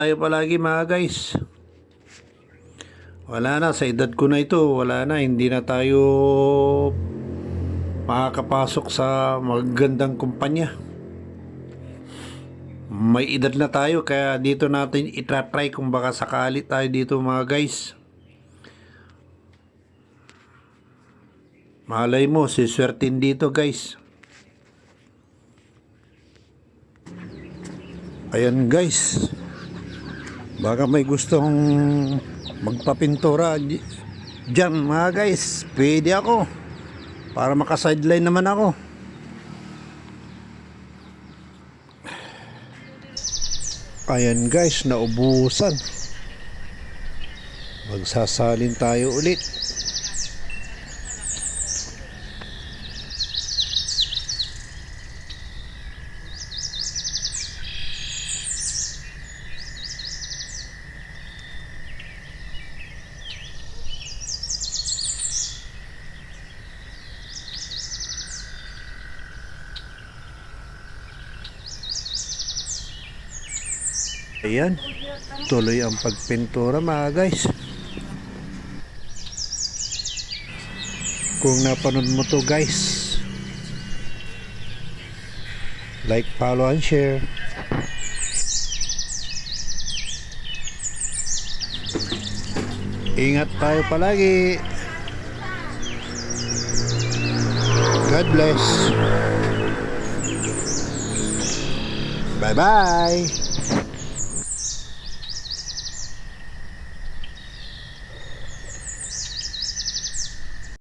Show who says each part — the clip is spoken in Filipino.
Speaker 1: Tayo palagi mga guys. Wala na, sa edad ko na ito, wala na, hindi na tayo makakapasok sa magagandang kumpanya. May edad na tayo, kaya dito natin itatry kung baka sakali tayo dito mga guys. Malay mo, siswertin dito guys. Ayan guys, baka may gustong magpapintura dyan mga guys, pwede ako para maka-sideline naman ako. Ayan guys, naubusan. Magsasalin tayo ulit. Ayan, tuloy ang pagpintura mga guys. Kung napanood mo to guys, like, follow, and share. Ingat tayo palagi. God bless. Bye bye.